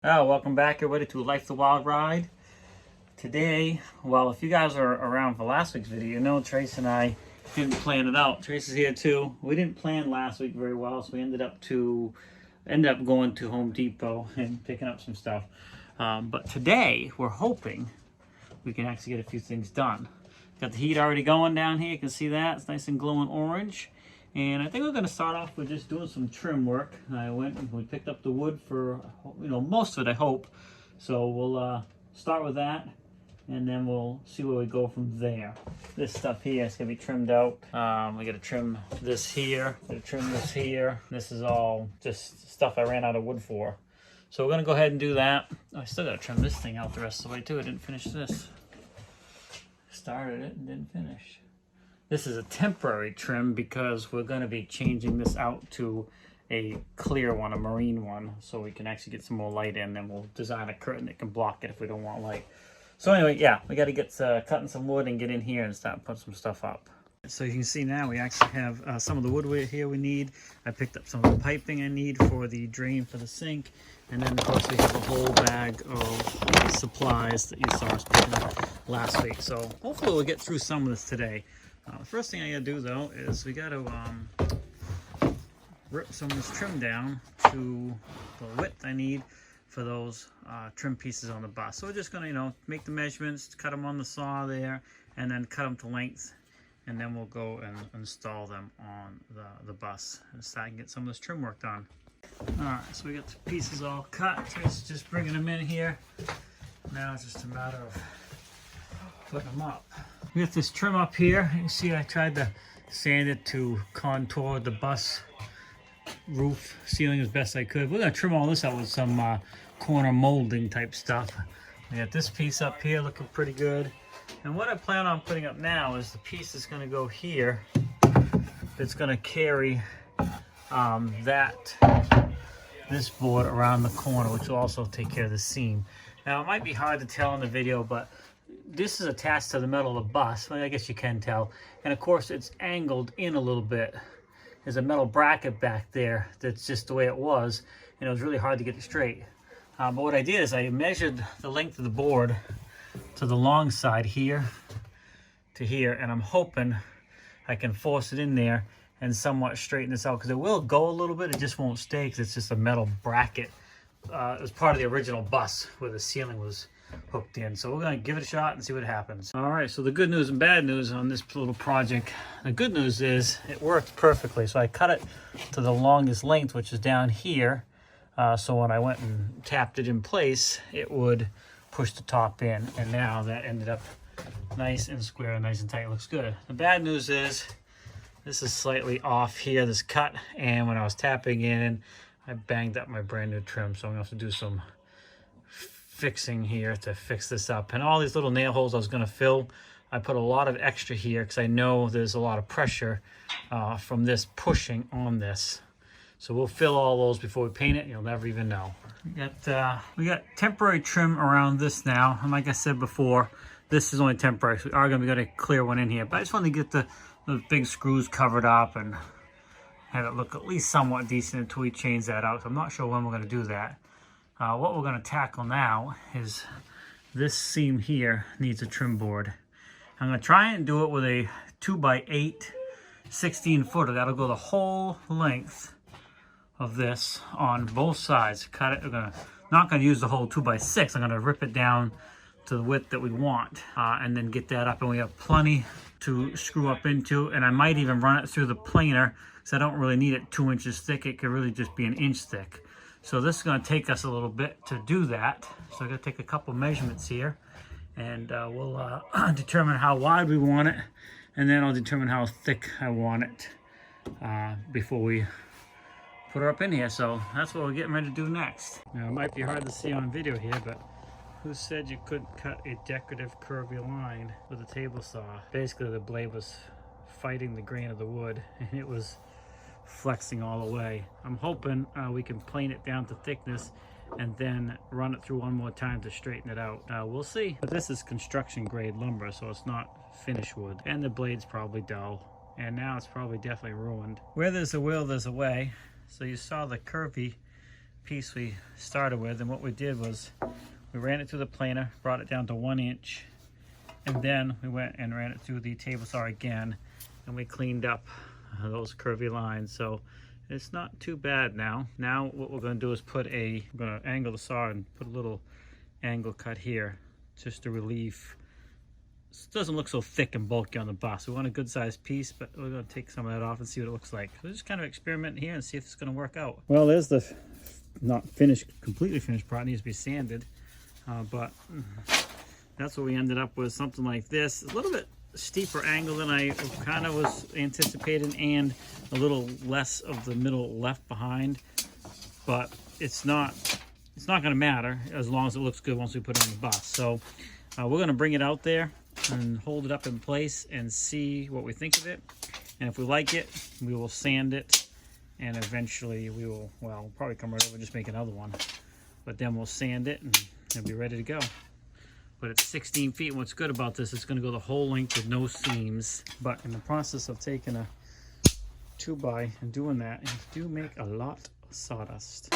Oh, welcome back everybody to Life the Wild Ride. Today, well, if you guys are around for last week's video, you know Trace and I didn't plan it out. Trace is here too. We didn't plan last week very well, so we ended up going to Home Depot and picking up some stuff. But today, we're hoping we can actually get a few things done. Got the heat already going down here. You can see that. It's nice and glowing orange. And I think we're going to start off with just doing some trim work. We picked up the wood for, most of it, I hope. So we'll start with that, and then we'll see where we go from there. This stuff here is going to be trimmed out. We got to trim this here, trim this here. This is all just stuff I ran out of wood for. So we're going to go ahead and do that. I still got to trim this thing out the rest of the way too. I didn't finish this. Started it and didn't finish. This is a temporary trim because we're going to be changing this out to a clear one, a marine one, so we can actually get some more light in, and we'll design a curtain that can block it if we don't want light. So anyway, yeah, we got to get cutting some wood and get in here and start putting some stuff up. So you can see now we actually have some of the wood here we need. I picked up some of the piping I need for the drain for the sink, and then of course we have a whole bag of supplies that you saw us picking up last week. So hopefully we'll get through some of this today. The first thing I gotta do though is we gotta rip some of this trim down to the width I need for those trim pieces on the bus. So we're just gonna, make the measurements, cut them on the saw there, and then cut them to length, and then we'll go and install them on the bus and start and get some of this trim work done. All right, so we got the pieces all cut. Just bringing them in here. Now it's just a matter of putting them up. We got this trim up here. You see I tried to sand it to contour the bus roof ceiling as best I could. We're going to trim all this out with some corner molding type stuff. We got this piece up here looking pretty good. And what I plan on putting up now is the piece that's going to go here. It's going to carry this board around the corner, which will also take care of the seam. Now it might be hard to tell in the video, but this is attached to the metal of the bus. Well, I guess you can tell. And of course it's angled in a little bit. There's a metal bracket back there that's just the way it was, and it was really hard to get it straight. But what I did is I measured the length of the board to the long side here to here, and I'm hoping I can force it in there and somewhat straighten this out, because it will go a little bit. It just won't stay because it's just a metal bracket. It was part of the original bus where the ceiling was hooked in. So we're going to give it a shot and see what happens. All right, so the good news and bad news on this little project. The good news is it worked perfectly. So I cut it to the longest length, which is down here. So when I went and tapped it in place, it would push the top in. And now that ended up nice and square, nice and tight. It looks good. The bad news is this is slightly off here, this cut. And when I was tapping in, I banged up my brand new trim. So I'm going to have to do some fixing here to fix this up. And all these little nail holes I was going to fill, I put a lot of extra here because I know there's a lot of pressure from this pushing on this. So we'll fill all those before we paint it. You'll never even know. We got temporary trim around this now, and like I said before, this is only temporary, so we are going to be getting a clear one in here. But I just want to get the big screws covered up and have it look at least somewhat decent until we change that out. So I'm not sure when we're going to do that. What we're going to tackle now is this seam here needs a trim board. I'm going to try and do it with a 2x8 16 footer. That'll go the whole length of this on both sides. Cut it. Not going to use the whole 2x6. I'm going to rip it down to the width that we want, and then get that up. And we have plenty to screw up into. And I might even run it through the planer because I don't really need it 2 inches thick. It could really just be 1 inch thick. So this is going to take us a little bit to do that. So I'm going to take a couple measurements here, and we'll determine how wide we want it, and then I'll determine how thick I want it before we put her up in here. So that's what we're getting ready to do next. Now it might be hard to see on video here, but who said you couldn't cut a decorative curvy line with a table saw? Basically the blade was fighting the grain of the wood, and it was flexing all the way. I'm hoping we can plane it down to thickness and then run it through one more time to straighten it out. We'll see. But this is construction grade lumber, so it's not finished wood, and the blade's probably dull, and now it's probably definitely ruined. Where there's a will, there's a way. So you saw the curvy piece we started with, and what we did was we ran it through the planer, brought it down to 1 inch, and then we went and ran it through the table saw again, and we cleaned up those curvy lines. So it's not too bad now. Now what we're going to do is we're going to angle the saw and put a little angle cut here just to relieve. It doesn't look so thick and bulky on the bus. We want a good sized piece, but we're going to take some of that off and see what it looks like. So just kind of experiment here and see if it's going to work out. Well, there's the not finished, completely finished part. It needs to be sanded, but that's what we ended up with, something like this. A little bit steeper angle than I kind of was anticipating, and a little less of the middle left behind, but it's not going to matter as long as it looks good once we put it on the bus. So we're going to bring it out there and hold it up in place and see what we think of it, and if we like it, we will sand it, and eventually we will, well, we'll probably come right over and just make another one, but then we'll sand it and it'll be ready to go. But it's 16 feet, and what's good about this, it's going to go the whole length with no seams. But in the process of taking a 2x and doing that, you do make a lot of sawdust.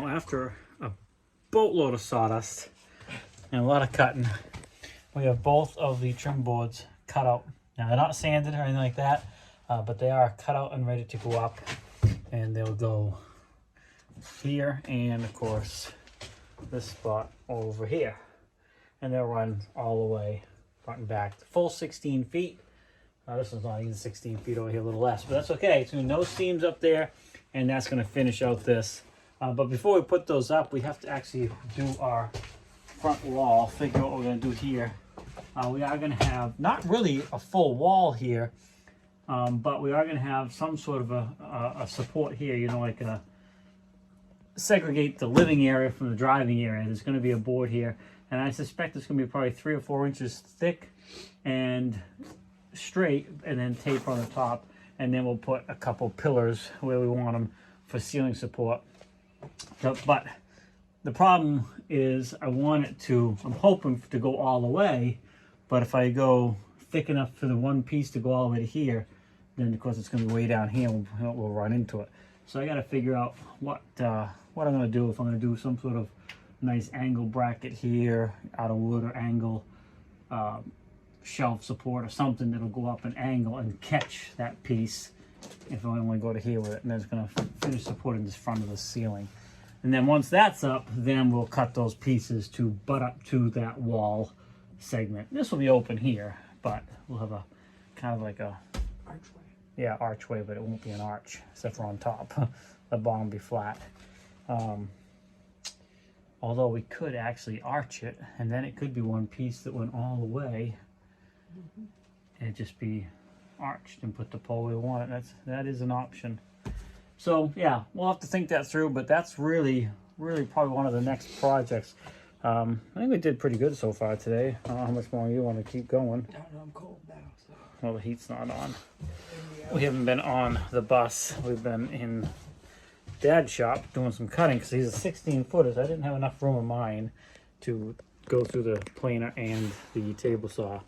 After a boatload of sawdust and a lot of cutting, we have both of the trim boards cut out. Now they're not sanded or anything like that, but they are cut out and ready to go up, and they'll go here and of course this spot over here, and they'll run all the way front and back, the full 16 feet. This one's not even 16 feet over here, a little less, but that's okay. It's no seams up there, and that's going to finish out this. But before we put those up, we have to actually do our front wall, figure out what we're going to do here. We are going to have, not really a full wall here, but we are going to have some sort of a support here, you know, like segregate the living area from the driving area. There's going to be a board here, and I suspect it's going to be probably 3 or 4 inches thick and straight, and then tape on the top, and then we'll put a couple pillars where we want them for ceiling support. But the problem is I want it to, I'm hoping to go all the way, but if I go thick enough for the one piece to go all the way to here, then of course it's going to be way down here and we'll run into it. So I got to figure out what I'm going to do, if I'm going to do some sort of nice angle bracket here out of wood, or angle shelf support or something that'll go up an angle and catch that piece if I only go to here with it, and then it's going to finish supporting this front of the ceiling. And then once that's up, then we'll cut those pieces to butt up to that wall segment. This will be open here, but we'll have a kind of like a archway. Yeah, archway, but it won't be an arch except for on top. The bottom will be flat. Although we could actually arch it, and then it could be one piece that went all the way, and just be arched and put the pole where we want it. That is an option. So yeah, we'll have to think that through, but that's really probably one of the next projects. I think we did pretty good so far today. I don't know how much more you want to keep going. No, I'm cold now. So. Well, the heat's not on. We haven't been on the bus. We've been in Dad's shop doing some cutting because he's a 16-footer. So I didn't have enough room in mine to go through the planer and the table saw.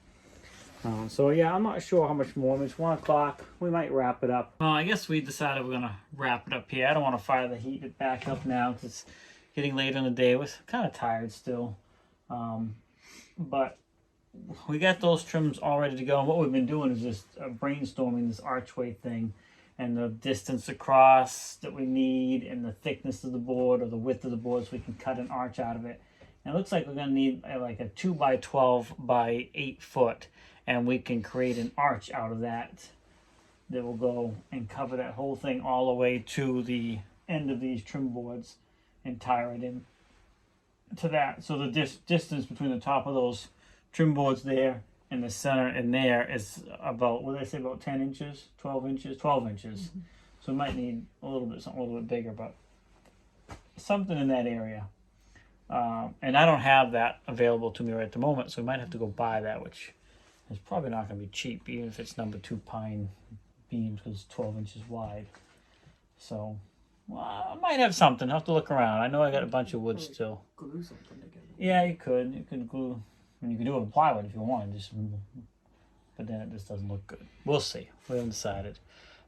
So yeah, I'm not sure how much more. I mean, it's 1 o'clock. We might wrap it up. Well, I guess we decided we're gonna wrap it up here. I don't want to fire the heat back up now because it's getting late in the day. We're kind of tired still, but we got those trims all ready to go. And what we've been doing is just brainstorming this archway thing, and the distance across that we need, and the thickness of the board or the width of the board, so we can cut an arch out of it. And it looks like we're gonna need like a 2x12 by 8 foot. and we can create an arch out of that that will go and cover that whole thing all the way to the end of these trim boards and tire it in to that. So the distance between the top of those trim boards there and the center in there is about, what did I say, about 10 inches, 12 inches, 12 inches. Mm-hmm. So we might need a little bit, something a little bit bigger, but something in that area. And I don't have that available to me right at the moment, so we might have to go buy that, which is probably not going to be cheap, even if it's number 2 pine beams, because it's 12 inches wide. So, well, I might have something. I'll have to look around. I know I got a bunch of wood still. Glue something together. Yeah, you could. You could glue. And you could do it with plywood if you want. But then it just doesn't look good. We'll see. We haven't decided.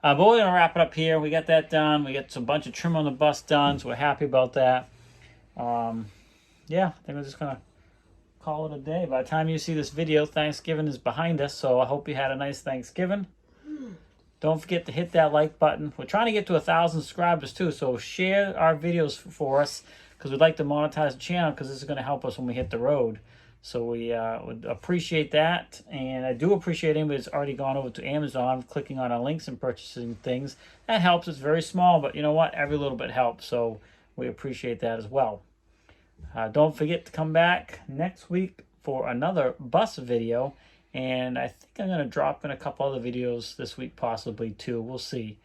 But we're going to wrap it up here. We got that done. We got a bunch of trim on the bus done, so we're happy about that. Yeah, I think we're just going to call it a day. By the time you see this video, Thanksgiving is behind us, so I hope you had a nice Thanksgiving. Don't forget to hit that like button. We're trying to get to 1,000 subscribers too, so share our videos for us, because we'd like to monetize the channel, because this is going to help us when we hit the road. So we would appreciate that, and I do appreciate anybody that's already gone over to Amazon, clicking on our links and purchasing things. That helps. It's very small, but you know what? Every little bit helps, so we appreciate that as well. Don't forget to come back next week for another bus video, and I think I'm going to drop in a couple other videos this week possibly too. We'll see.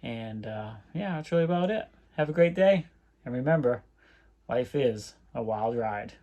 And yeah, that's really about it. Have a great day, and remember, life is a wild ride.